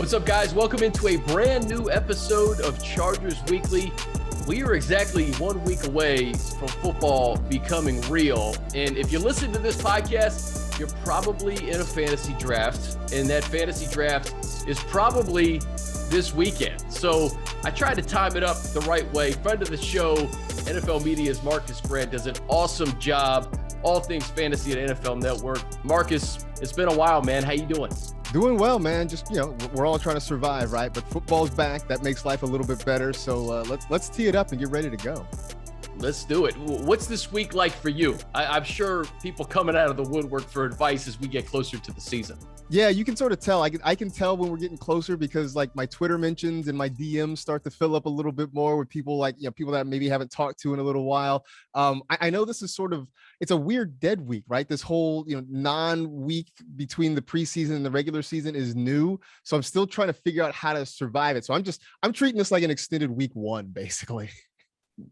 What's up, guys? Welcome into a brand new episode of Chargers Weekly. We are exactly 1 week away from football becoming real. And if you listen to this podcast, you're probably in a fantasy draft. And that fantasy draft is probably this weekend. So I tried to time it up the right way. Friend of the show, NFL Media's Marcas does an awesome job. All things fantasy at NFL Network. Marcas, it's been a while, man. How you doing? Doing well, man. Just, we're all trying to survive, right? But football's back. That makes life a little bit better. So let's tee it up and get ready to go. Let's do it. What's this week like for you? I'm sure people coming out of the woodwork for advice as we get closer to the season. Yeah, you can sort of tell. I can tell when we're getting closer because like my Twitter mentions and my DMs start to fill up a little bit more with people like, people that maybe haven't talked to in a little while. I know this is it's a weird dead week, right? This whole, non-week between the preseason and the regular season is new. So I'm still trying to figure out how to survive it. So I'm treating this like an extended week one, basically.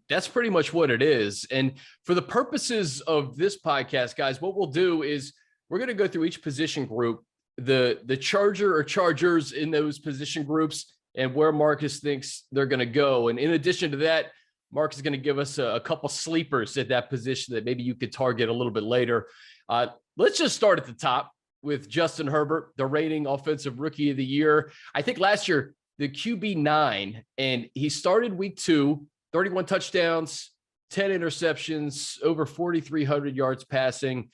That's pretty much what it is. And for the purposes of this podcast, guys, what we'll do is we're going to go through each position group, the Charger or Chargers in those position groups, and where Marcus thinks they're going to go. And in addition to that, Mark is going to give us a couple sleepers at that position that maybe you could target a little bit later. Let's just start at the top with Justin Herbert, the reigning offensive rookie of the year. I think last year, the QB9, and he started week 2, 31 touchdowns, 10 interceptions, over 4,300 yards passing,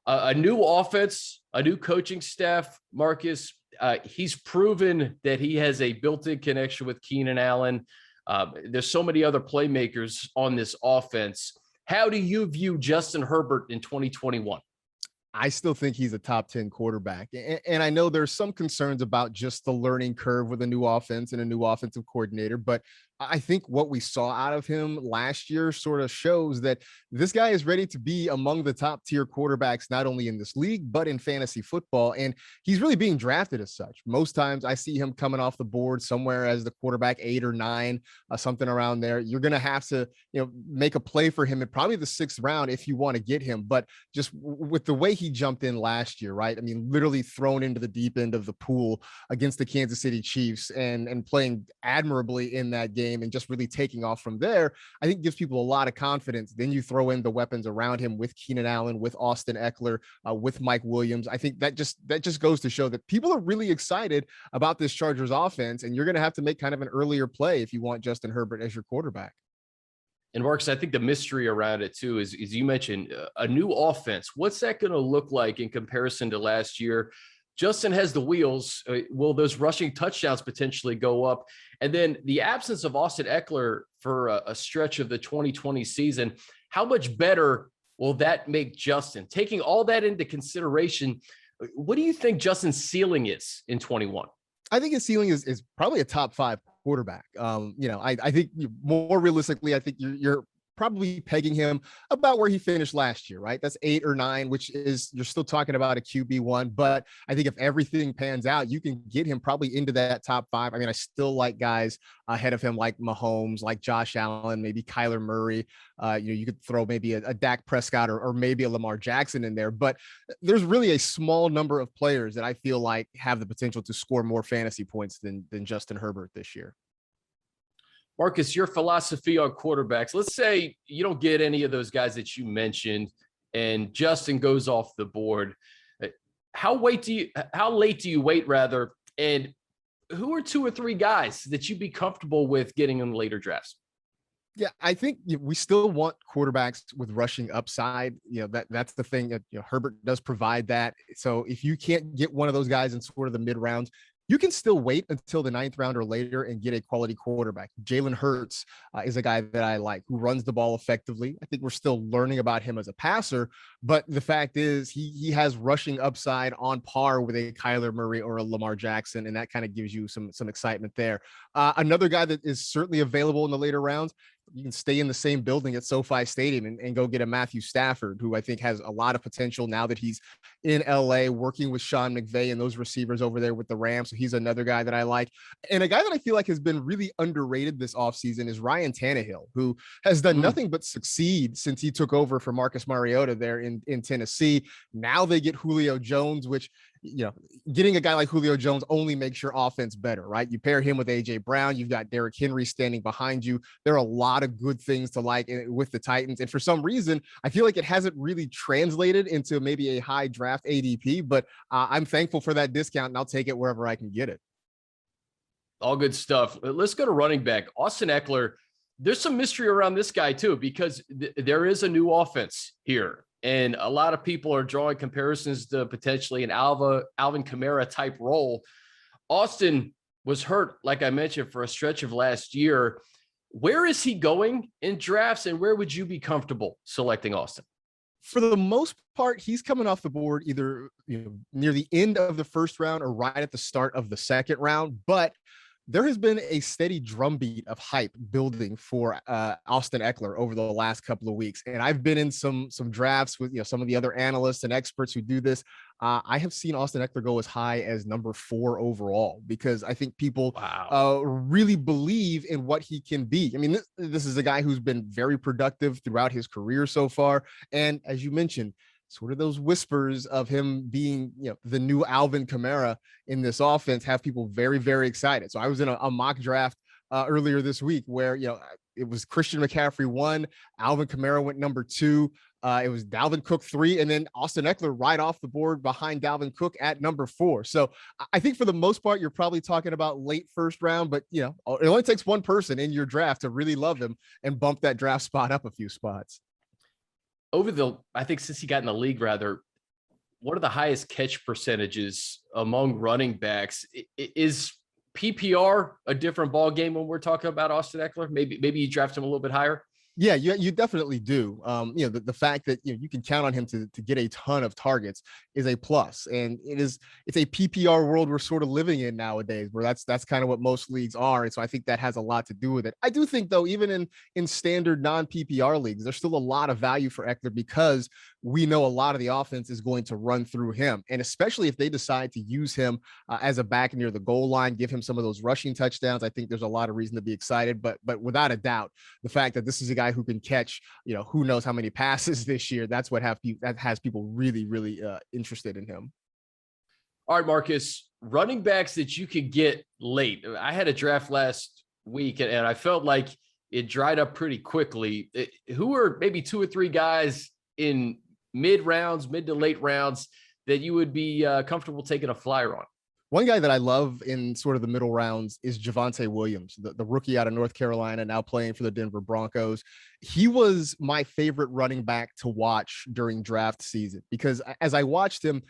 a new offense, a new coaching staff. Marcus, he's proven that he has a built-in connection with Keenan Allen. There's so many other playmakers on this offense. How do you view Justin Herbert in 2021? I still think he's a top 10 quarterback. And I know there's some concerns about just the learning curve with a new offense and a new offensive coordinator, but I think what we saw out of him last year sort of shows that this guy is ready to be among the top tier quarterbacks, not only in this league, but in fantasy football. And he's really being drafted as such. Most times I see him coming off the board somewhere as the quarterback 8 or 9, something around there. You're going to have to, make a play for him in probably the 6th round if you want to get him. But just with the way he jumped in last year, right? I mean, literally thrown into the deep end of the pool against the Kansas City Chiefs and playing admirably in that game and just really taking off from there, I think gives people a lot of confidence. Then you throw in the weapons around him with Keenan Allen, with Austin Ekeler, with Mike Williams. I think that just goes to show that people are really excited about this Chargers offense, and you're going to have to make kind of an earlier play if you want Justin Herbert as your quarterback. And Marcus, I think the mystery around it too is you mentioned a new offense. What's that going to look like in comparison to last year? Justin has the wheels. Will those rushing touchdowns potentially go up? And then the absence of Austin Ekeler for a stretch of the 2020 season, how much better will that make Justin? Taking all that into consideration, what do you think Justin's ceiling is in 21? I think his ceiling is probably a top 5 quarterback. I think more realistically, I think you're probably pegging him about where he finished last year, right? That's 8 or 9, which is, you're still talking about a QB1, but I think if everything pans out, you can get him probably into that top 5. I mean, I still like guys ahead of him, like Mahomes, like Josh Allen, maybe Kyler Murray. You could throw maybe a Dak Prescott or maybe a Lamar Jackson in there, but there's really a small number of players that I feel like have the potential to score more fantasy points than Justin Herbert this year. Marcus, your philosophy on quarterbacks, let's say you don't get any of those guys that you mentioned and Justin goes off the board. How late do you wait rather? And who are 2 or 3 guys that you'd be comfortable with getting in later drafts? Yeah, I think we still want quarterbacks with rushing upside. That's the thing that, Herbert does provide that. So if you can't get one of those guys in sort of the mid rounds, you can still wait until the 9th round or later and get a quality quarterback. Jalen Hurts is a guy that I like, who runs the ball effectively. I think we're still learning about him as a passer, but the fact is he has rushing upside on par with a Kyler Murray or a Lamar Jackson, and that kind of gives you some excitement there. Another guy that is certainly available in the later rounds, you can stay in the same building at SoFi Stadium and go get a Matthew Stafford, who I think has a lot of potential now that he's in LA working with Sean McVay and those receivers over there with the Rams. So he's another guy that I like. And a guy that I feel like has been really underrated this offseason is Ryan Tannehill, who has done nothing but succeed since he took over for Marcus Mariota there in Tennessee. Now they get Julio Jones, which getting a guy like Julio Jones only makes your offense better, right? You pair him with AJ Brown, you've got Derrick Henry standing behind you. There are a lot of good things to like with the Titans. And for some reason, I feel like it hasn't really translated into maybe a high draft ADP, but I'm thankful for that discount and I'll take it wherever I can get it. All good stuff. Let's go to running back. Austin Ekeler. There's some mystery around this guy too, because there is a new offense here. And a lot of people are drawing comparisons to potentially an Alvin Kamara type role. Austin was hurt, like I mentioned, for a stretch of last year. Where is he going in drafts, and where would you be comfortable selecting Austin? For the most part, he's coming off the board either near the end of the first round or right at the start of the second round. But there has been a steady drumbeat of hype building for Austin Ekeler over the last couple of weeks. And I've been in some drafts with some of the other analysts and experts who do this. I have seen Austin Ekeler go as high as number 4 overall, because I think people really believe in what he can be. I mean, this is a guy who's been very productive throughout his career so far. And as you mentioned, sort of those whispers of him being, the new Alvin Kamara in this offense have people very, very excited. So I was in a mock draft earlier this week where, it was Christian McCaffrey 1, Alvin Kamara went number 2. It was Dalvin Cook 3, and then Austin Ekeler right off the board behind Dalvin Cook at number 4. So I think for the most part, you're probably talking about late first round, but it only takes one person in your draft to really love him and bump that draft spot up a few spots. I think since he got in the league, what are the highest catch percentages among running backs? Is PPR a different ball game when we're talking about Austin Ekeler? Maybe you draft him a little bit higher. Yeah, you definitely do. The fact that you can count on him to get a ton of targets is a plus, and it's a PPR world we're sort of living in nowadays, where that's kind of what most leagues are, and so I think that has a lot to do with it. I do think though, even in standard non PPR leagues, there's still a lot of value for Ekeler because we know a lot of the offense is going to run through him, and especially if they decide to use him as a back near the goal line, give him some of those rushing touchdowns. I think there's a lot of reason to be excited, but without a doubt, the fact that this is a guy who can catch, who knows how many passes this year. That's what has people really, really interested in him. All right, Marcas, running backs that you could get late. I had a draft last week and I felt like it dried up pretty quickly. Who are maybe 2 or 3 guys in mid to late rounds that you would be comfortable taking a flyer on? One guy that I love in sort of the middle rounds is Javonte Williams, the rookie out of North Carolina, now playing for the Denver Broncos. He was my favorite running back to watch during draft season because as I watched him,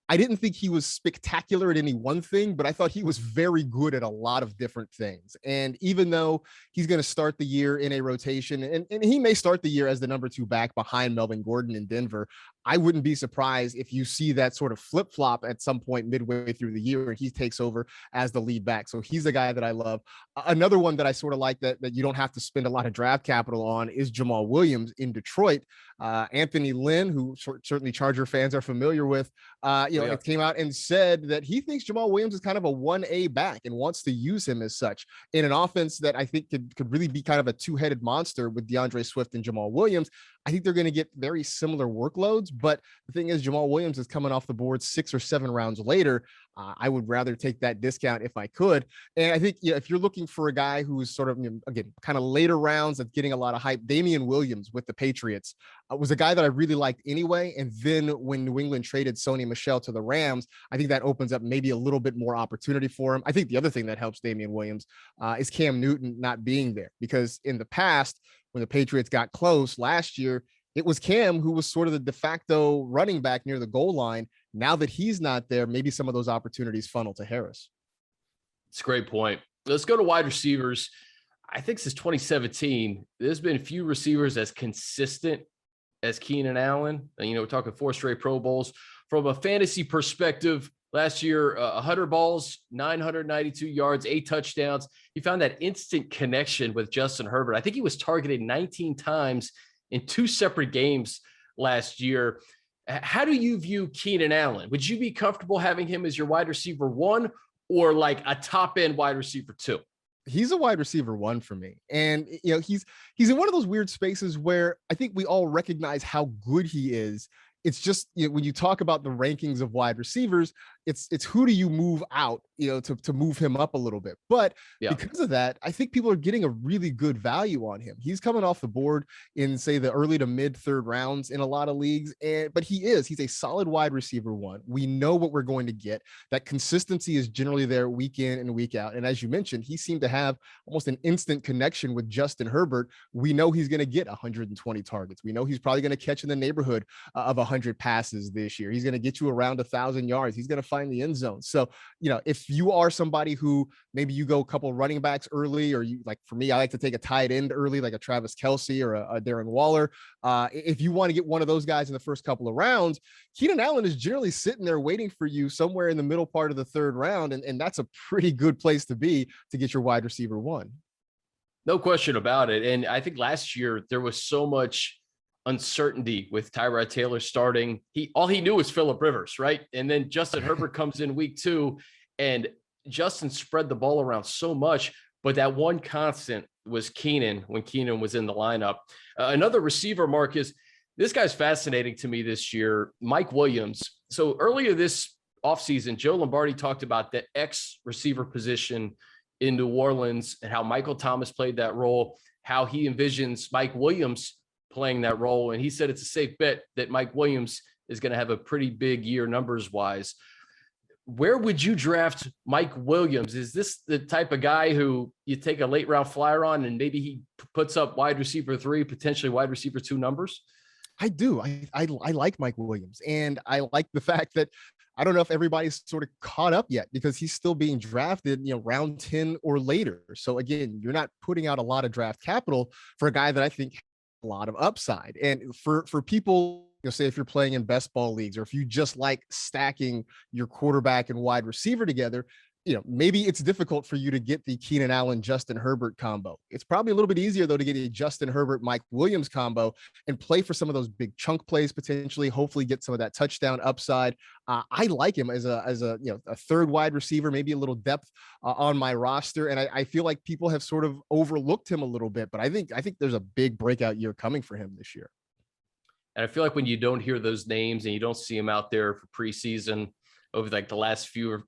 I didn't think he was spectacular at any one thing, but I thought he was very good at a lot of different things. And even though he's going to start the year in a rotation, and he may start the year as the number 2 back behind Melvin Gordon in Denver, I wouldn't be surprised if you see that sort of flip-flop at some point midway through the year and he takes over as the lead back. So he's a guy that I love. Another one that I sort of like that you don't have to spend a lot of draft capital on is Jamal Williams in Detroit. Anthony Lynn, who certainly Charger fans are familiar with, came out and said that he thinks Jamal Williams is kind of a 1A back and wants to use him as such in an offense that I think could really be kind of a 2-headed monster with DeAndre Swift and Jamal Williams. I think they're going to get very similar workloads, but the thing is Jamal Williams is coming off the board 6 or 7 rounds later. I would rather take that discount if I could. And I think if you're looking for a guy who's sort of, again, kind of later rounds that's getting a lot of hype, Damian Williams with the Patriots was a guy that I really liked anyway. And then when New England traded Sony Michel to the Rams, I think that opens up maybe a little bit more opportunity for him. I think the other thing that helps Damian Williams is Cam Newton not being there, because in the past, when the Patriots got close last year, it was Cam who was sort of the de facto running back near the goal line. Now that he's not there, maybe some of those opportunities funnel to Harris. It's a great point. Let's go to wide receivers. I think since 2017, there's been few receivers as consistent as Keenan Allen. And, we're talking 4 straight Pro Bowls. From a fantasy perspective, last year, 100 balls, 992 yards, 8 touchdowns. He found that instant connection with Justin Herbert. I think he was targeted 19 times in 2 separate games last year. How do you view Keenan Allen? Would you be comfortable having him as your wide receiver 1 or like a top end wide receiver 2? He's a wide receiver 1 for me. And, he's in one of those weird spaces where I think we all recognize how good he is. It's just, when you talk about the rankings of wide receivers, it's who do you move out, to move him up a little bit. But because of that, I think people are getting a really good value on him. He's coming off the board in, say, the early to mid third rounds in a lot of leagues. But he's a solid wide receiver one. We know what we're going to get. That consistency is generally there week in and week out. And as you mentioned, he seemed to have almost an instant connection with Justin Herbert. We know he's going to get 120 targets. We know he's probably going to catch in the neighborhood of 100 passes this year. He's going to get you around 1,000 yards. He's going to find the end zone. So, if you are somebody who maybe you go a couple running backs early, or you, like for me, I like to take a tight end early, like a Travis Kelce or a Darren Waller. If you want to get one of those guys in the first couple of rounds, Keenan Allen is generally sitting there waiting for you somewhere in the middle part of the third round. And that's a pretty good place to be to get your wide receiver one. No question about it. And I think last year there was so much uncertainty with Tyrod Taylor starting. All he knew was Phillip Rivers, right? And then Justin Herbert comes in week 2, and Justin spread the ball around so much, but that one constant was Keenan when Keenan was in the lineup. Another receiver, Marcas, this guy's fascinating to me this year, Mike Williams. So earlier this offseason, Joe Lombardi talked about the X receiver position in New Orleans and how Michael Thomas played that role, how he envisions Mike Williams playing that role. And he said it's a safe bet that Mike Williams is going to have a pretty big year numbers wise. Where would you draft Mike Williams? Is this the type of guy who you take a late round flyer on and maybe he puts up wide receiver 3, potentially wide receiver 2 numbers? I do. I like Mike Williams, and I like the fact that I don't know if everybody's sort of caught up yet because he's still being drafted, round 10 or later. So again, you're not putting out a lot of draft capital for a guy that I think has a lot of upside. And for people, say if you're playing in best ball leagues, or if you just like stacking your quarterback and wide receiver together, maybe it's difficult for you to get the Keenan Allen, Justin Herbert combo. It's probably a little bit easier though to get a Justin Herbert, Mike Williams combo and play for some of those big chunk plays, potentially, hopefully get some of that touchdown upside. I like him as a third wide receiver, maybe a little depth on my roster. And I feel like people have sort of overlooked him a little bit, but I think there's a big breakout year coming for him this year. And I feel like when you don't hear those names and you don't see him out there for preseason over like the last few,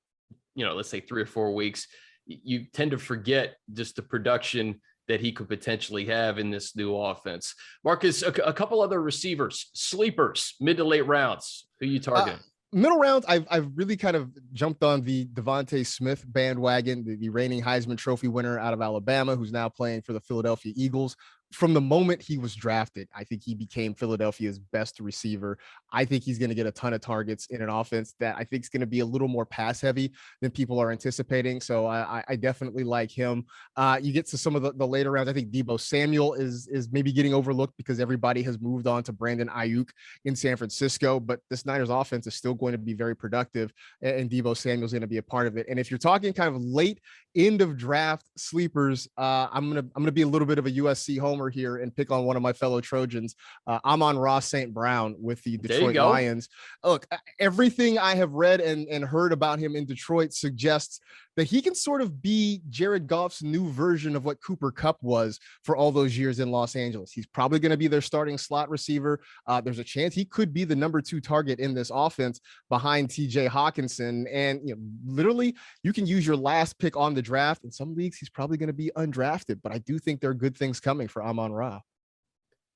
let's say 3 or 4 weeks, you tend to forget just the production that he could potentially have in this new offense. Marcas, a couple other receivers, sleepers, mid to late rounds. Who are you targeting? Middle rounds, I've really kind of jumped on the Devonta Smith bandwagon, the reigning Heisman Trophy winner out of Alabama, who's now playing for the Philadelphia Eagles. From the moment he was drafted, I think he became Philadelphia's best receiver. I think he's going to get a ton of targets in an offense that I think is going to be a little more pass heavy than people are anticipating. So I definitely like him. You get to some of the later rounds. I think Deebo Samuel is maybe getting overlooked because everybody has moved on to Brandon Ayuk in San Francisco, but this Niners offense is still going to be very productive, and Deebo Samuel is going to be a part of it. And if you're talking kind of late end of draft sleepers, I'm gonna be a little bit of a USC homer here and pick on one of my fellow Trojans. I'm on Ross St. Brown with the Detroit Lions. Look, everything I have read and heard about him in Detroit suggests that he can sort of be Jared Goff's new version of what Cooper Kupp was for all those years in Los Angeles. He's probably going to be their starting slot receiver. There's a chance he could be the number 2 target in this offense behind TJ Hawkinson. And literally you can use your last pick on the draft. In some leagues, he's probably going to be undrafted, but I do think there are good things coming for Amon-Ra.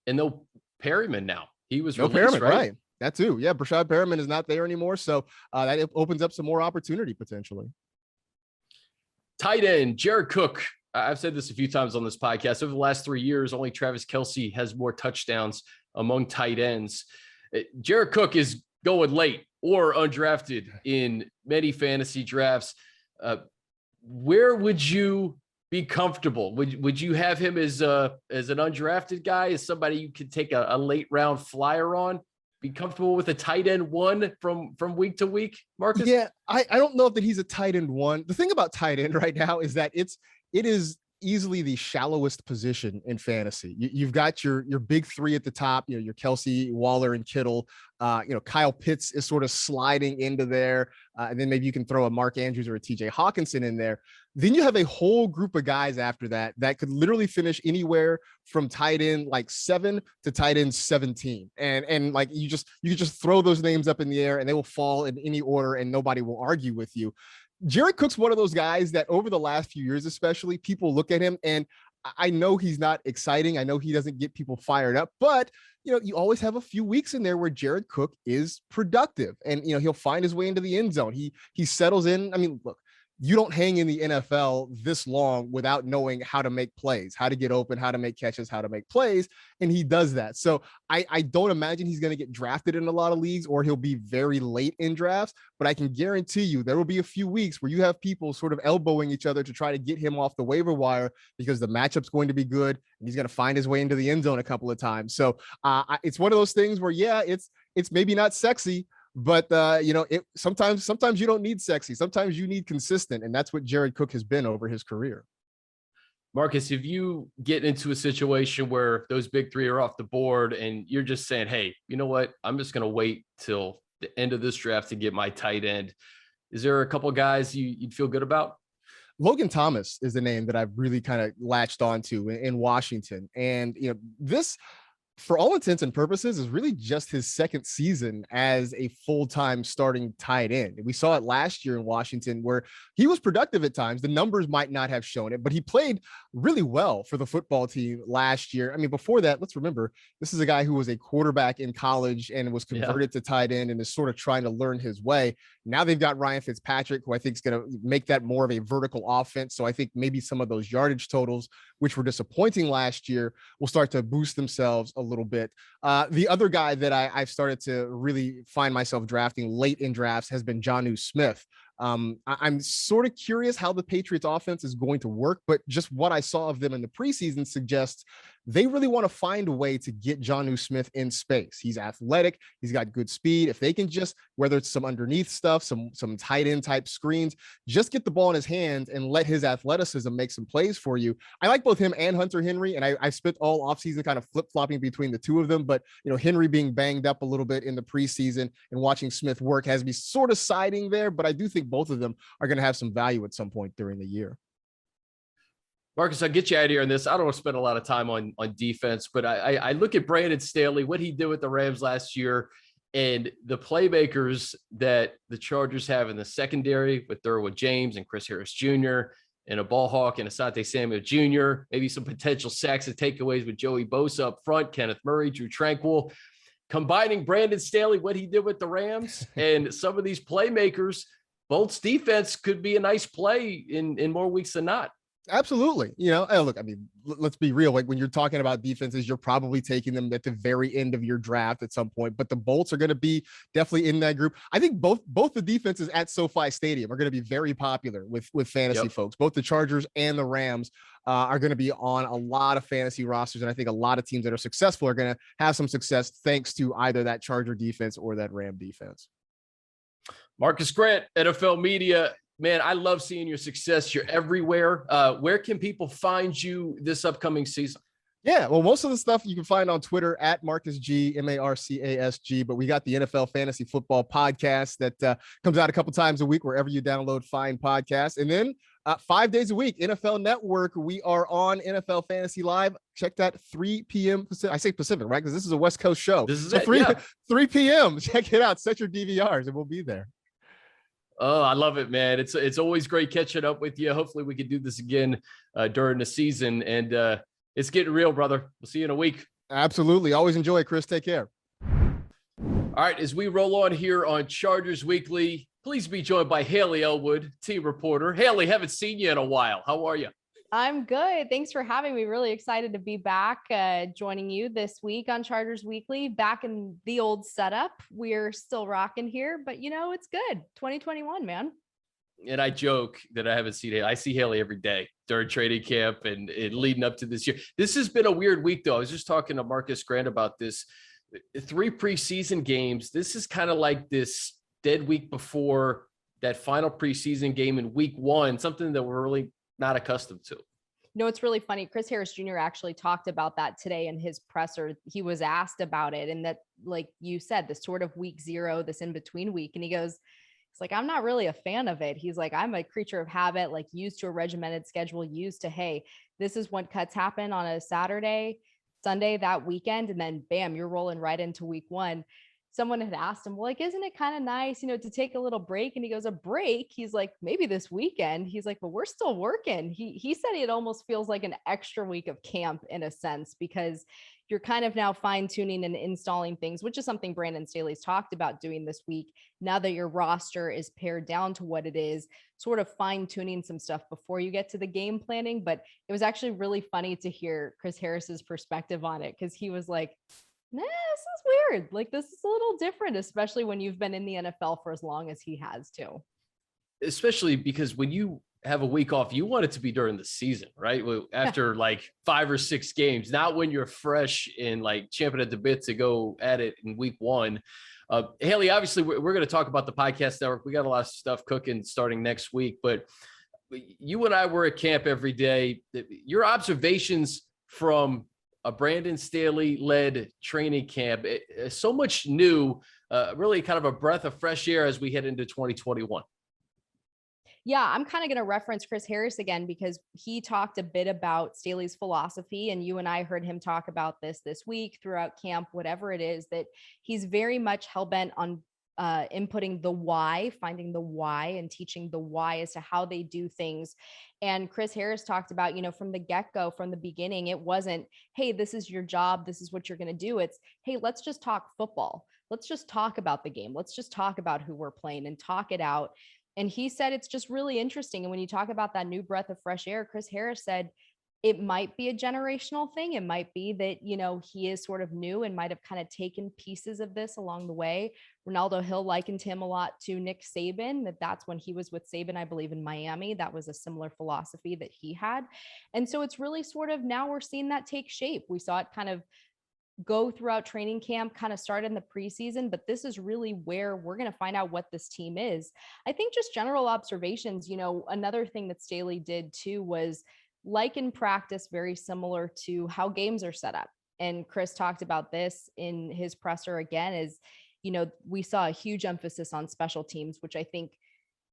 And no Perryman now. He was no released, Perryman, right? That too. Yeah, Brashad Perriman is not there anymore, so that opens up some more opportunity potentially. Tight end, Jared Cook. I've said this a few times on this podcast. Over the last 3 years, only Travis Kelce has more touchdowns among tight ends. Jared Cook is going late or undrafted in many fantasy drafts. Where would you be comfortable? Would you have him as an undrafted guy, as somebody you could take a late round flyer on? Be comfortable with a tight end 1 from week to week, Marcas? Yeah, I don't know that he's a tight end 1. The thing about tight end right now is that it is easily the shallowest position in fantasy. You've got your big 3 at the top, your Kelce, Waller, and Kittle. Kyle Pitts is sort of sliding into there. And then maybe you can throw a Mark Andrews or a TJ Hawkinson in there. Then you have a whole group of guys after that that could literally finish anywhere from tight end like 7 to tight end 17. And like you could just throw those names up in the air and they will fall in any order and nobody will argue with you. Jared Cook's one of those guys that over the last few years, especially, people look at him and I know he's not exciting. I know he doesn't get people fired up, but you always have a few weeks in there where Jared Cook is productive and, he'll find his way into the end zone. He settles in. I mean, look, you don't hang in the NFL this long without knowing how to make plays, how to get open, how to make catches, how to make plays. And he does that. So I don't imagine he's going to get drafted in a lot of leagues or he'll be very late in drafts, but I can guarantee you there will be a few weeks where you have people sort of elbowing each other to try to get him off the waiver wire because the matchup's going to be good and he's going to find his way into the end zone a couple of times. So it's one of those things where, yeah, it's maybe not sexy, but sometimes you don't need sexy. Sometimes you need consistent. And that's what Jared Cook has been over his career. Marcas, if you get into a situation where those big three are off the board and you're just saying, hey, you know what, I'm just going to wait till the end of this draft to get my tight end. Is there a couple of guys you'd feel good about? Logan Thomas is the name that I've really kind of latched onto in Washington. And, this, for all intents and purposes, is really just his second season as a full-time starting tight end. We saw it last year in Washington where he was productive at times. The numbers might not have shown it, but he played really well for the football team last year. I mean, before that, let's remember, this is a guy who was a quarterback in college and was converted to tight end and is sort of trying to learn his way. Now they've got Ryan Fitzpatrick, who I think is going to make that more of a vertical offense. So I think maybe some of those yardage totals, which were disappointing last year, will start to boost themselves a little bit. The other guy that I've started to really find myself drafting late in drafts has been Jonnu Smith. I'm sort of curious how the Patriots offense is going to work, but just what I saw of them in the preseason suggests they really want to find a way to get Jonnu Smith in space. He's athletic. He's got good speed. If they can just, whether it's some underneath stuff, some tight end type screens, just get the ball in his hands and let his athleticism make some plays for you. I like both him and Hunter Henry, and I spent all offseason kind of flip-flopping between the two of them, but Henry being banged up a little bit in the preseason and watching Smith work has me sort of siding there, but I do think both of them are going to have some value at some point during the year. Marcas, I'll get you out of here on this. I don't want to spend a lot of time on defense, but I look at Brandon Stanley, what he did with the Rams last year, and the playmakers that the Chargers have in the secondary with Derwin James and Chris Harris Jr. and a ball hawk and Asante Samuel Jr., maybe some potential sacks and takeaways with Joey Bosa up front, Kenneth Murray, Drew Tranquill. Combining Brandon Stanley, what he did with the Rams, and some of these playmakers, Bolt's defense could be a nice play in more weeks than not. Absolutely. Look, I mean, let's be real. Like when you're talking about defenses, you're probably taking them at the very end of your draft at some point, but the Bolts are going to be definitely in that group. I think both the defenses at SoFi Stadium are going to be very popular with fantasy folks. Both the Chargers and the Rams are going to be on a lot of fantasy rosters. And I think a lot of teams that are successful are going to have some success thanks to either that Charger defense or that Ram defense. Marcas Grant, NFL Media. Man, I love seeing your success. You're everywhere. Where can people find you this upcoming season? Yeah, well, most of the stuff you can find on Twitter at Marcas G, Marcasg, but we got the NFL Fantasy Football podcast that comes out a couple times a week wherever you download fine podcasts. And then 5 days a week, NFL Network, we are on NFL Fantasy Live. Check that 3 p.m. Pacific. I say Pacific, right? Because this is a West Coast show. This is so it, 3 p.m. Check it out. Set your DVRs and we'll be there. Oh, I love it, man. It's always great catching up with you. Hopefully we can do this again during the season. And it's getting real, brother. We'll see you in a week. Absolutely. Always enjoy it, Chris. Take care. All right. As we roll on here on Chargers Weekly, please be joined by Hayley Elwood, team reporter. Hayley, haven't seen you in a while. How are you? I'm good. Thanks for having me. Really excited to be back joining you this week on Chargers Weekly, back in the old setup. We're still rocking here, but it's good. 2021, man. And I joke that I haven't seen Hayley. I see Hayley every day during training camp and leading up to this year. This has been a weird week, though. I was just talking to Marcas Grant about this. 3 preseason games. This is kind of like this dead week before that final preseason game in week 1, something that we're really not accustomed to. It's really funny. Chris Harris Jr. actually talked about that today in his presser. He was asked about it. And that, like you said, this sort of week 0, this in-between week. And he goes, It's like, I'm not really a fan of it. He's like, I'm a creature of habit, like used to a regimented schedule, used to, hey, this is when cuts happen on a Saturday, Sunday, that weekend. And then bam, you're rolling right into week one. Someone had asked him, well, like, isn't it kind of nice, to take a little break? And he goes, a break? He's like, maybe this weekend. He's like, but we're still working. He said it almost feels like an extra week of camp in a sense, because you're kind of now fine tuning and installing things, which is something Brandon Staley's talked about doing this week. Now that your roster is pared down to what it is, sort of fine tuning some stuff before you get to the game planning. But it was actually really funny to hear Chris Harris's perspective on it, because he was like, nah, this is weird. Like, this is a little different, especially when you've been in the NFL for as long as he has too. Especially because when you have a week off, you want it to be during the season, right? After like 5 or 6 games, not when you're fresh and like champing at the bit to go at it in week one. Hayley, obviously we're going to talk about the podcast network. We got a lot of stuff cooking starting next week, but you and I were at camp every day. Your observations from a Brandon Staley led training camp, so much new, really kind of a breath of fresh air as we head into 2021. Yeah, I'm kind of going to reference Chris Harris again, because he talked a bit about Staley's philosophy, and you and I heard him talk about this week throughout camp, whatever it is, that he's very much hell-bent on inputting the why, finding the why and teaching the why as to how they do things. And Chris Harris talked about, from the get-go, from the beginning, it wasn't, hey, this is your job, this is what you're going to do. It's, hey, let's just talk football. Let's just talk about the game. Let's just talk about who we're playing and talk it out. And he said, it's just really interesting. And when you talk about that new breath of fresh air, Chris Harris said, it might be a generational thing. It might be that, he is sort of new and might have kind of taken pieces of this along the way. Ronaldo Hill likened him a lot to Nick Saban, that's when he was with Saban, I believe, in Miami. That was a similar philosophy that he had. And so it's really sort of, now we're seeing that take shape. We saw it kind of go throughout training camp, kind of start in the preseason, but this is really where we're going to find out what this team is. I think just general observations, another thing that Staley did too was, like in practice, very similar to how games are set up. And Chris talked about this in his presser again, is, we saw a huge emphasis on special teams, which I think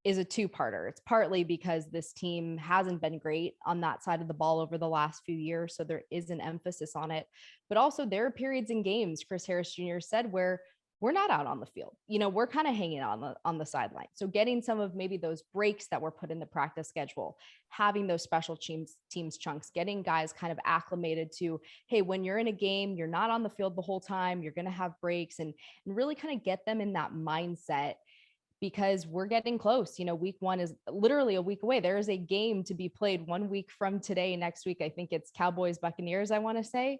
is a two-parter. It's partly because this team hasn't been great on that side of the ball over the last few years, so there is an emphasis on it. But also there are periods in games, Chris Harris Jr. said, where we're not out on the field. We're kind of hanging on the sideline. So getting some of maybe those breaks that were put in the practice schedule, having those special teams chunks, getting guys kind of acclimated to, hey, when you're in a game, you're not on the field the whole time, you're going to have breaks, and really kind of get them in that mindset, because we're getting close. Week one is literally a week away. There is a game to be played 1 week from today. Next week, I think it's Cowboys Buccaneers, I want to say.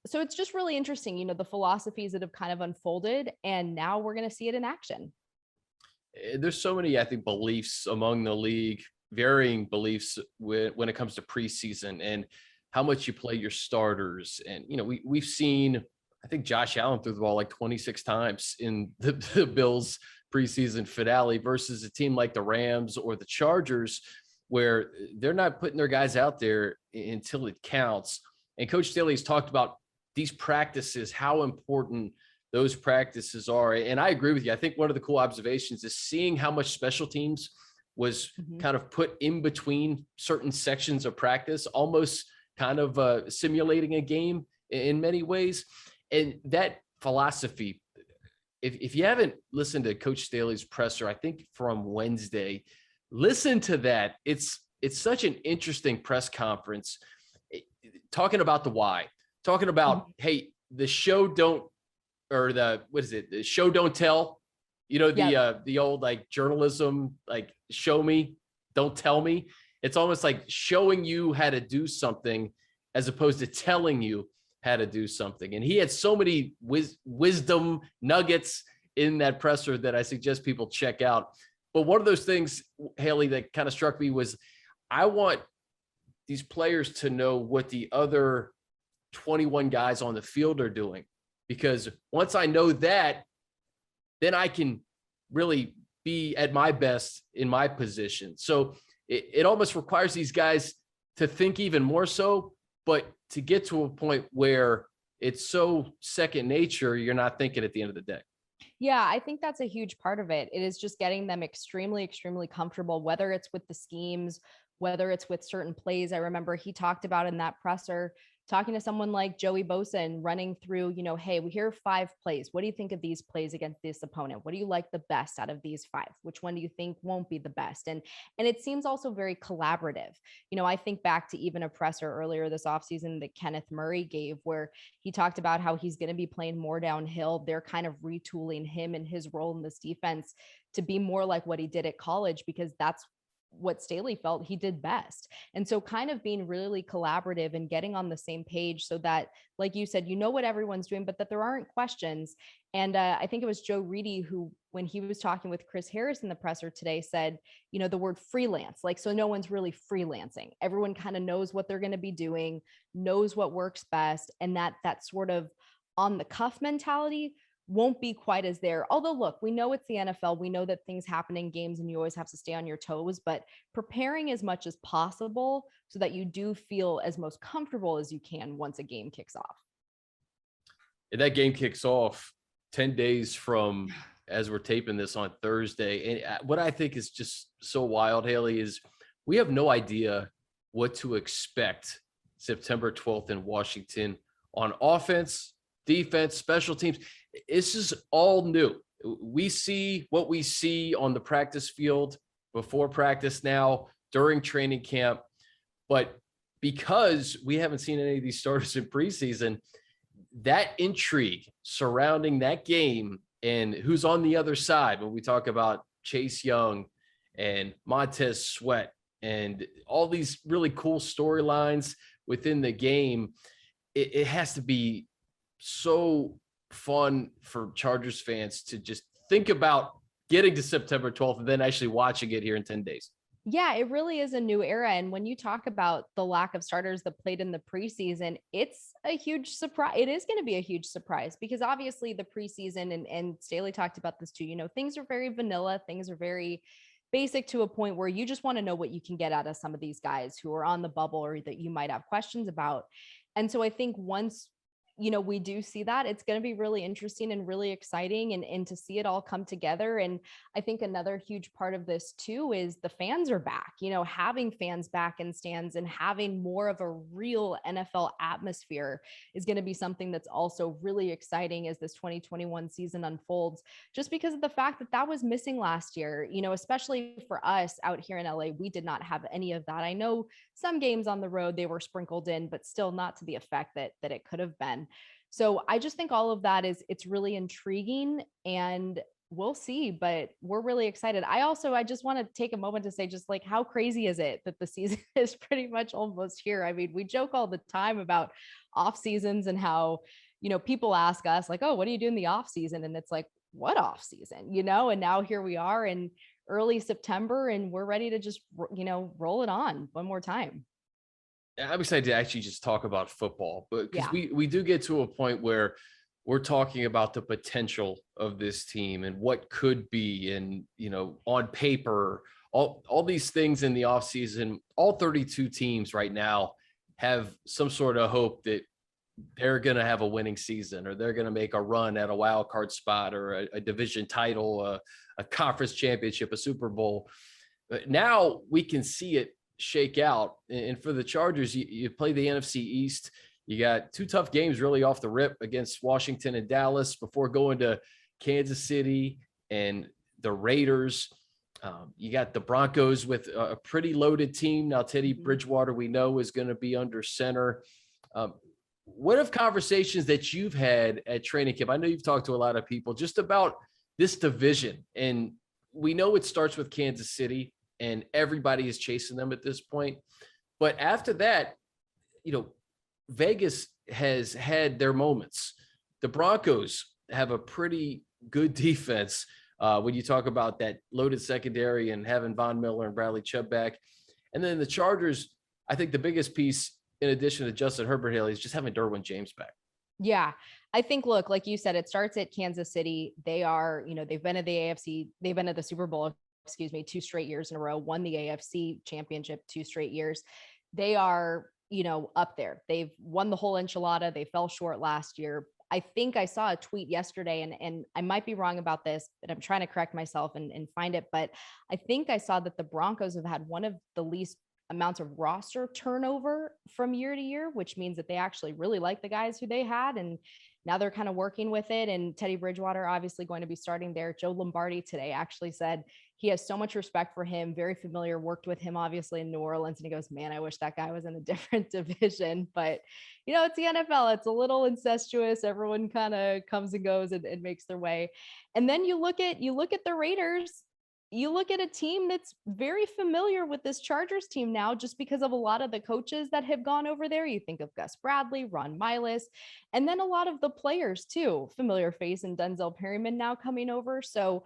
So it's just really interesting, the philosophies that have kind of unfolded, and now we're going to see it in action. There's so many, I think, beliefs among the league, varying beliefs when it comes to preseason and how much you play your starters. And, we've seen, I think Josh Allen threw the ball like 26 times in the Bills preseason finale versus a team like the Rams or the Chargers, where they're not putting their guys out there until it counts. And Coach Staley has talked about these practices, how important those practices are. And I agree with you. I think one of the cool observations is seeing how much special teams was kind of put in between certain sections of practice, almost kind of simulating a game in many ways. And that philosophy, if you haven't listened to Coach Staley's presser, I think from Wednesday, listen to that. It's such an interesting press conference, talking about the why, talking about, hey, the show don't, or the show don't tell, the old like journalism, like show me, don't tell me. It's almost like showing you how to do something as opposed to telling you how to do something. And he had so many wisdom nuggets in that presser that I suggest people check out. But one of those things, Hayley, that kind of struck me was, I want these players to know what the other 21 guys on the field are doing, because once I know that, then I can really be at my best in my position. So it almost requires these guys to think even more so, but to get to a point where it's so second nature, you're not thinking at the end of the day. Yeah, I think that's a huge part of it. It is just getting them extremely, extremely comfortable, whether it's with the schemes, whether it's with certain plays. I remember he talked about in that presser, talking to someone like Joey Bosa and running through, hey, we hear 5 plays. What do you think of these plays against this opponent? What do you like the best out of these 5? Which one do you think won't be the best? And it seems also very collaborative. I think back to even a presser earlier this offseason that Kenneth Murray gave, where he talked about how he's going to be playing more downhill. They're kind of retooling him and his role in this defense to be more like what he did at college, because that's what Staley felt he did best. And so kind of being really collaborative and getting on the same page so that, like you said, what everyone's doing, but that there aren't questions. And I think it was Joe Reedy who, when he was talking with Chris Harris in the presser today, said, the word freelance, so no one's really freelancing. Everyone kind of knows what they're going to be doing, knows what works best. And that sort of on the cuff mentality won't be quite as there. Although, look, we know it's the NFL. We know that things happen in games and you always have to stay on your toes, but preparing as much as possible so that you do feel as most comfortable as you can once a game kicks off. And that game kicks off 10 days from, as we're taping this on Thursday. And what I think is just so wild, Hayley, is we have no idea what to expect September 12th in Washington on offense, defense, special teams. This is all new. We see what we see on the practice field before practice now, during training camp. But because we haven't seen any of these starters in preseason, that intrigue surrounding that game and who's on the other side, when we talk about Chase Young and Montez Sweat and all these really cool storylines within the game, it has to be so fun for Chargers fans to just think about getting to September 12th and then actually watching it here in 10 days. Yeah, it really is a new era. And when you talk about the lack of starters that played in the preseason, it's a huge surprise. It is going to be a huge surprise because obviously the preseason, and Staley talked about this too, things are very vanilla. Things are very basic to a point where you just want to know what you can get out of some of these guys who are on the bubble or that you might have questions about. And so I think once we do see that, it's going to be really interesting and really exciting and to see it all come together. And I think another huge part of this too is the fans are back, having fans back in stands and having more of a real NFL atmosphere is going to be something that's also really exciting as this 2021 season unfolds, just because of the fact that that was missing last year, especially for us out here in LA. We did not have any of that. I know some games on the road, they were sprinkled in, but still not to the effect that it could have been. So I just think all of that it's really intriguing and we'll see, but we're really excited. I just want to take a moment to say, just like, how crazy is it that the season is pretty much almost here? I mean, we joke all the time about off seasons and how, people ask us like, oh, what do you do in the off season? And it's like, what off season, and now here we are in early September and we're ready to just, roll it on one more time. I'm excited to actually just talk about football, but because Yeah. we do get to a point where we're talking about the potential of this team and what could be, and, on paper, all these things in the offseason, all 32 teams right now have some sort of hope that they're going to have a winning season or they're going to make a run at a wild card spot or a division title, a conference championship, a Super Bowl. But now we can see it shake out. And for the Chargers, you play the NFC East. You got 2 tough games really off the rip against Washington and Dallas before going to Kansas City and the Raiders. You got the Broncos with a pretty loaded team. Now, Teddy Bridgewater, we know, is going to be under center. What have conversations that you've had at training camp? I know you've talked to a lot of people just about this division, and we know it starts with Kansas City and everybody is chasing them at this point. But after that, Vegas has had their moments. The Broncos have a pretty good defense when you talk about that loaded secondary and having Von Miller and Bradley Chubb back. And then the Chargers, I think the biggest piece, in addition to Justin Herbert, Hayley, is just having Derwin James back. Yeah. I think, look, like you said, it starts at Kansas City. They are, they've been at the AFC, they've been at the Super Bowl, 2 straight years in a row, won the AFC championship 2 straight years. They are, up there. They've won the whole enchilada. They fell short last year. I think I saw a tweet yesterday, and I might be wrong about this, but I'm trying to correct myself and find it. But I think I saw that the Broncos have had one of the least amounts of roster turnover from year to year, which means that they actually really like the guys who they had. And now they're kind of working with it. And Teddy Bridgewater obviously going to be starting there. Joe Lombardi today actually said he has so much respect for him, very familiar, worked with him obviously in New Orleans. And he goes, man, I wish that guy was in a different division. But, it's the NFL. It's a little incestuous. Everyone kind of comes and goes and makes their way. And then you look at the Raiders. You look at a team that's very familiar with this Chargers team now, just because of a lot of the coaches that have gone over there. You think of Gus Bradley, Ron Miles, and then a lot of the players too, familiar face and Denzel Perryman now coming over. So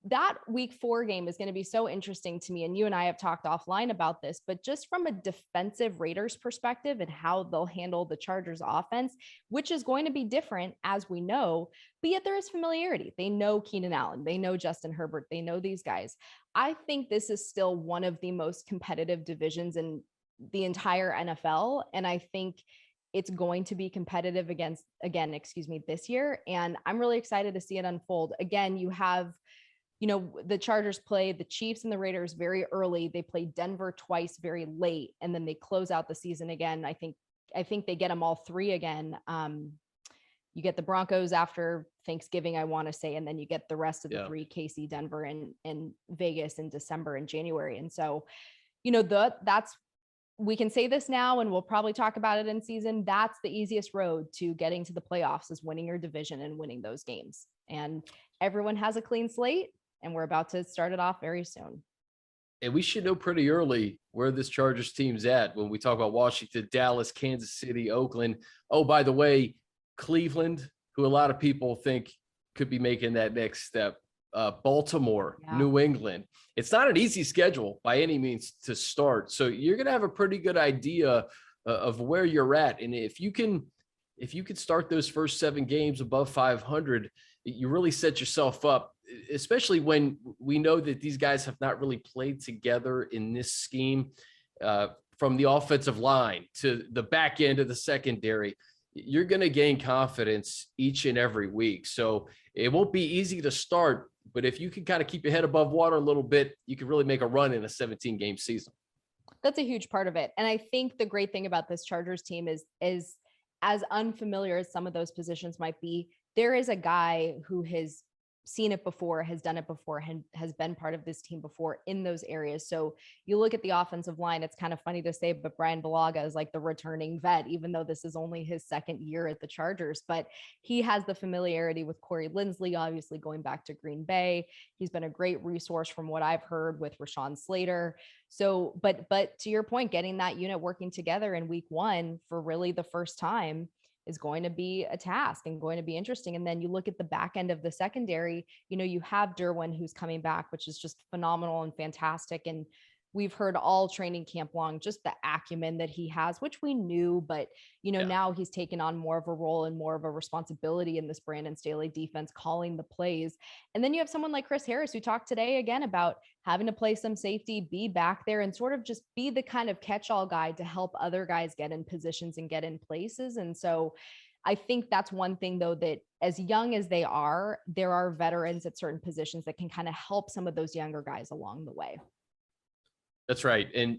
that week 4 game is going to be so interesting to me. And you and I have talked offline about this, but just from a defensive Raiders perspective and how they'll handle the Chargers offense, which is going to be different as we know, but yet there is familiarity. They know Keenan Allen, they know Justin Herbert, they know these guys. I think this is still one of the most competitive divisions in the entire NFL. And I think it's going to be competitive this year. And I'm really excited to see it unfold. Again, you have the Chargers play the Chiefs and the Raiders very early. They play Denver twice very late, and then they close out the season again. I think they get them all 3 again. You get the Broncos after Thanksgiving, I want to say, and then you get the rest of the 3, KC, Denver, and Vegas in December and January. And so, that's, we can say this now, and we'll probably talk about it in season. That's the easiest road to getting to the playoffs, is winning your division and winning those games. And everyone has a clean slate. And we're about to start it off very soon. And we should know pretty early where this Chargers team's at when we talk about Washington, Dallas, Kansas City, Oakland. Oh, by the way, Cleveland, who a lot of people think could be making that next step. Baltimore, New England. It's not an easy schedule by any means to start. So you're going to have a pretty good idea of where you're at. And if you can start those first 7 games above 500, you really set yourself up, especially when we know that these guys have not really played together in this scheme, from the offensive line to the back end of the secondary. You're going to gain confidence each and every week. So it won't be easy to start, but if you can kind of keep your head above water a little bit, you can really make a run in a 17-game season. That's a huge part of it. And I think the great thing about this Chargers team is as unfamiliar as some of those positions might be, there is a guy who has seen it before, has done it before, has been part of this team before in those areas. So you look at the offensive line, it's kind of funny to say, but Brian Balaga is like the returning vet, even though this is only his 2nd year at the Chargers, but he has the familiarity with Corey Linsley, obviously going back to Green Bay. He's been a great resource from what I've heard with Rashawn Slater. So, but to your point, getting that unit working together in week 1 for really the first time is going to be a task and going to be interesting. And then you look at the back end of the secondary, you have Derwin, who's coming back, which is just phenomenal and fantastic. And we've heard all training camp long, just the acumen that he has, which we knew, but now he's taken on more of a role and more of a responsibility in this Brandon Staley defense, calling the plays. And then you have someone like Chris Harris, who talked today again about having to play some safety, be back there and sort of just be the kind of catch-all guy to help other guys get in positions and get in places. And so I think that's one thing, though, that as young as they are, there are veterans at certain positions that can kind of help some of those younger guys along the way. That's right. And,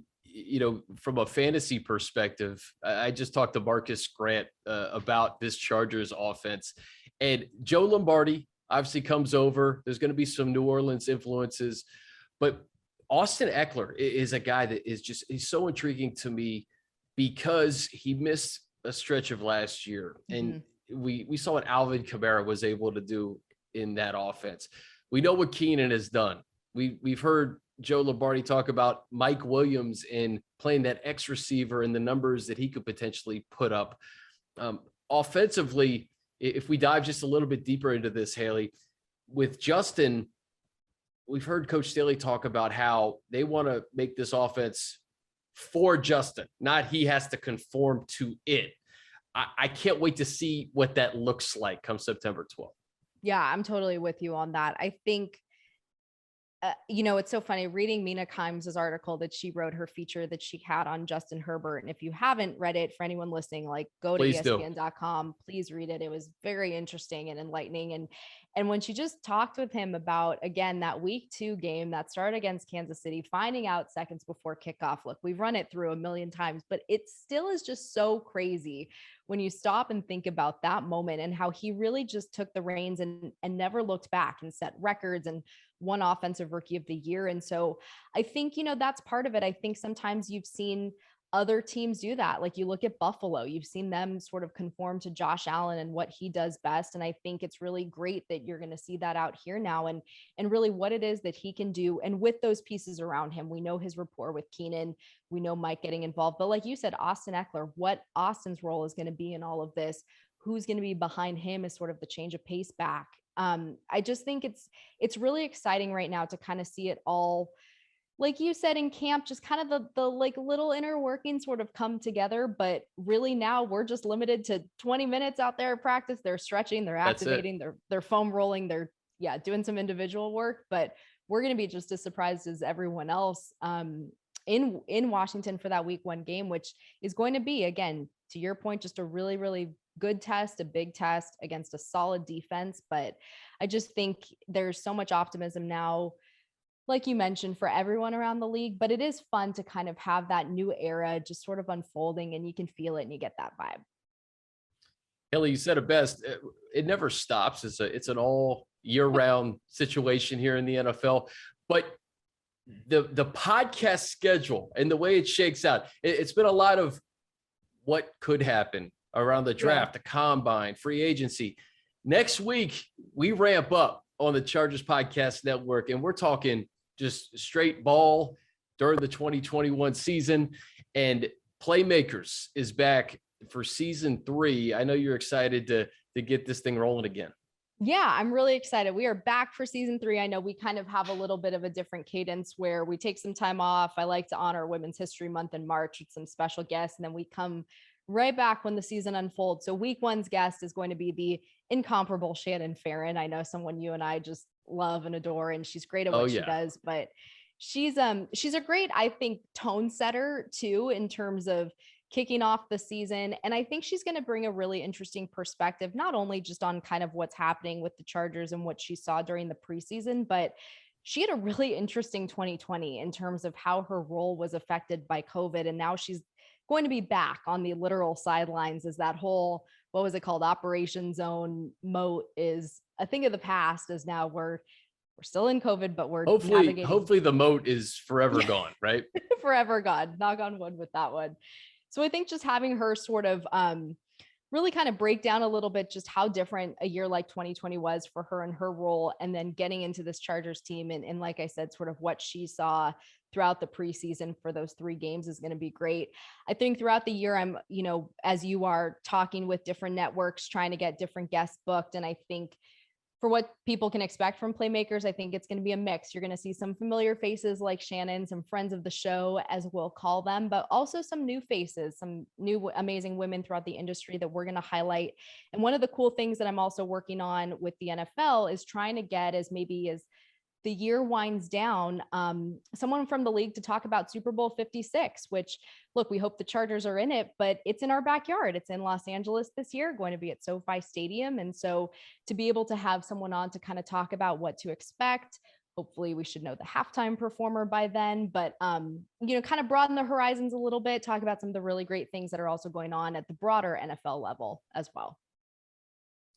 from a fantasy perspective, I just talked to Marcas Grant about this Chargers offense, and Joe Lombardi obviously comes over. There's going to be some New Orleans influences, but Austin Ekeler is a guy that he's so intriguing to me because he missed a stretch of last year. And we saw what Alvin Kamara was able to do in that offense. We know what Keenan has done. We've heard Joe Lombardi talk about Mike Williams in playing that X receiver and the numbers that he could potentially put up. Offensively, if we dive just a little bit deeper into this, Hayley, with Justin, we've heard Coach Staley talk about how they want to make this offense for Justin, not he has to conform to it. I can't wait to see what that looks like come September 12th. Yeah, I'm totally with you on that. I think It's so funny reading Mina Kimes' article that she wrote, her feature that she had on Justin Herbert. And if you haven't read it, for anyone listening, like go to ESPN.com, please read it. It was very interesting and enlightening. And when she just talked with him about, again, that week 2 game that started against Kansas City, finding out seconds before kickoff, look, we've run it through a million times, but it still is just so crazy when you stop and think about that moment and how he really just took the reins and never looked back and set records and won Offensive Rookie of the Year. And so I think, that's part of it. I think sometimes you've seen other teams do that. Like you look at Buffalo, you've seen them sort of conform to Josh Allen and what he does best. And I think it's really great that you're going to see that out here now and really what it is that he can do. And with those pieces around him, we know his rapport with Keenan, we know Mike getting involved, but like you said, Austin Ekeler, what Austin's role is going to be in all of this, who's going to be behind him is sort of the change of pace back. I just think it's really exciting right now to kind of see it all, like you said, in camp, just kind of the like little inner workings sort of come together. But really now we're just limited to 20 minutes out there at practice. They're stretching, they're activating, they're foam rolling, they're doing some individual work, but we're going to be just as surprised as everyone else in Washington for that week 1 game, which is going to be, again, to your point, just a really, really good test, a big test against a solid defense. But I just think there's so much optimism now, like you mentioned, for everyone around the league, but it is fun to kind of have that new era just sort of unfolding and you can feel it and you get that vibe. Hayley, you said it best. It never stops. It's an all year round situation here in the NFL, but the podcast schedule and the way it shakes out, it's been a lot of what could happen around the draft, the combine, free agency. Next week, we ramp up on the Chargers Podcast Network, and we're talking just straight ball during the 2021 season. And Playmakers is back for season 3. I know you're excited to get this thing rolling again. Yeah, I'm really excited. We are back for season 3. I know we kind of have a little bit of a different cadence where we take some time off. I like to honor Women's History Month in March with some special guests, and then we come right back when the season unfolds. So week 1's guest is going to be the incomparable Shannon Farron. I know someone you and I just love and adore, and she's great at what she does, but she's a great, I think, tone setter too, in terms of kicking off the season. And I think she's going to bring a really interesting perspective, not only just on kind of what's happening with the Chargers and what she saw during the preseason, but she had a really interesting 2020 in terms of how her role was affected by COVID. And now she's going to be back on the literal sidelines as that whole, what was it called, Operation Zone moat is a thing of the past, as now we're still in COVID, but we're hopefully the moat is forever gone, right? Forever gone. Knock on wood with that one. So I think just having her sort of really kind of break down a little bit just how different a year like 2020 was for her and her role, and then getting into this Chargers team and like I said, sort of what she saw throughout the preseason for those 3 games is going to be great. I think throughout the year, I'm, as you are, talking with different networks, trying to get different guests booked. And I think for what people can expect from Playmakers, I think it's going to be a mix. You're going to see some familiar faces like Shannon, some friends of the show, as we'll call them, but also some new faces, some new amazing women throughout the industry that we're going to highlight. And one of the cool things that I'm also working on with the NFL is trying to get, as the year winds down, someone from the league to talk about Super Bowl 56, which, look, we hope the Chargers are in it, but it's in our backyard. It's in Los Angeles this year, going to be at SoFi Stadium. And so to be able to have someone on to kind of talk about what to expect, hopefully we should know the halftime performer by then, but, kind of broaden the horizons a little bit, talk about some of the really great things that are also going on at the broader NFL level as well.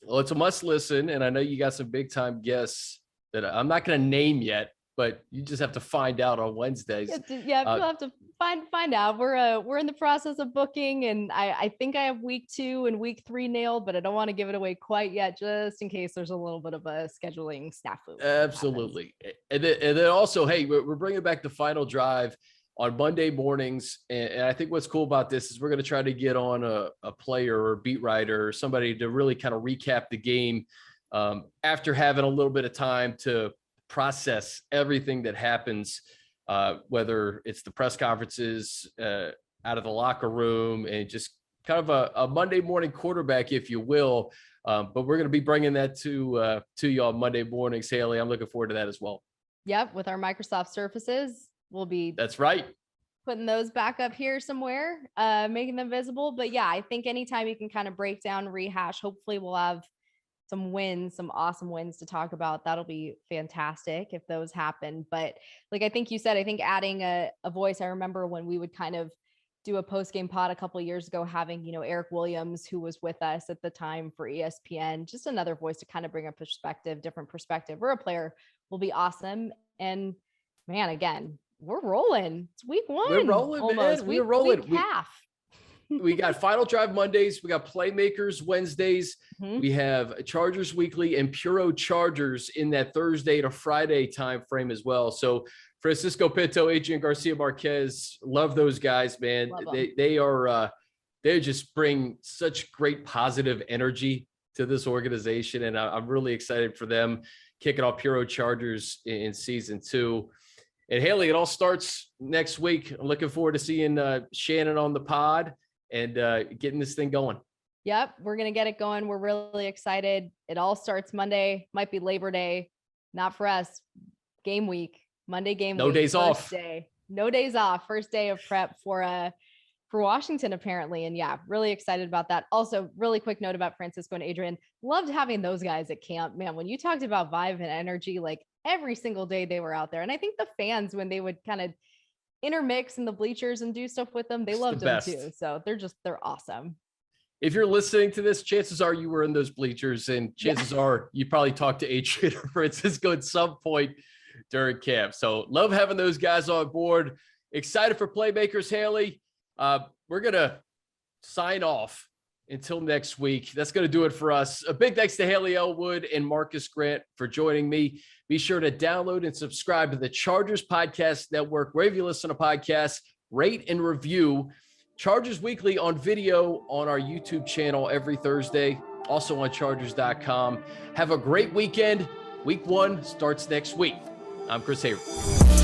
Well, it's a must listen. And I know you got some big time guests that I'm not going to name yet, but you just have to find out on Wednesdays. You'll have to find out. We're in the process of booking, and I think I have week 2 and week 3 nailed, but I don't want to give it away quite yet, just in case there's a little bit of a scheduling snafu. Absolutely. And then also, hey, we're bringing back the Final Drive on Monday mornings. And I think what's cool about this is we're going to try to get on a player or beat writer or somebody to really kind of recap the game after having a little bit of time to process everything that happens, whether it's the press conferences, out of the locker room, and just kind of a Monday morning quarterback, if you will. But we're going to be bringing that to you on Monday mornings, Hayley. I'm looking forward to that as well. Yep. With our Microsoft Surfaces, we'll be That's right. putting those back up here somewhere, making them visible. But yeah, I think anytime you can kind of break down, rehash, hopefully we'll have some wins, some awesome wins to talk about. That'll be fantastic if those happen. But like I think you said, I think adding a voice, I remember when we would kind of do a post-game pod a couple of years ago, having, Eric Williams, who was with us at the time for ESPN, just another voice to kind of bring a perspective, different perspective. We're a player will be awesome. And man, again, we're rolling. It's week one. We're rolling, almost. man. We're rolling. Week half. We got Final Drive Mondays. We got Playmakers Wednesdays. Mhm. We have Chargers Weekly and Puro Chargers in that Thursday to Friday time frame as well. So Francisco Pinto, Adrian Garcia Marquez, love those guys, man. They just bring such great positive energy to this organization, and I'm really excited for them kicking off Puro Chargers in season 2. And Hayley, it all starts next week. I'm looking forward to seeing Shannon on the pod and getting this thing going. Yep, we're going to get it going. We're really excited. It all starts Monday, might be Labor Day. Not for us. Game week, Monday game week. No days off. No days off. First day of prep for Washington, apparently. And yeah, really excited about that. Also, really quick note about Francisco and Adrian. Loved having those guys at camp. Man, when you talked about vibe and energy, like every single day they were out there. And I think the fans, when they would kind of intermix in the bleachers and do stuff with them, they loved them too. So they're awesome. If you're listening to this, chances are you were in those bleachers, and chances are you probably talked to Adrian or Francisco at some point during camp. So love having those guys on board. Excited for Playmakers, Hayley. We're going to sign off until next week. That's going to do it for us. A big thanks to Hayley Elwood and Marcas Grant for joining me. Be sure to download and subscribe to the Chargers Podcast Network, wherever you listen to podcasts. Rate and review Chargers Weekly on video on our YouTube channel every Thursday, also on Chargers.com. Have a great weekend. Week 1 starts next week. I'm Chris Hayre.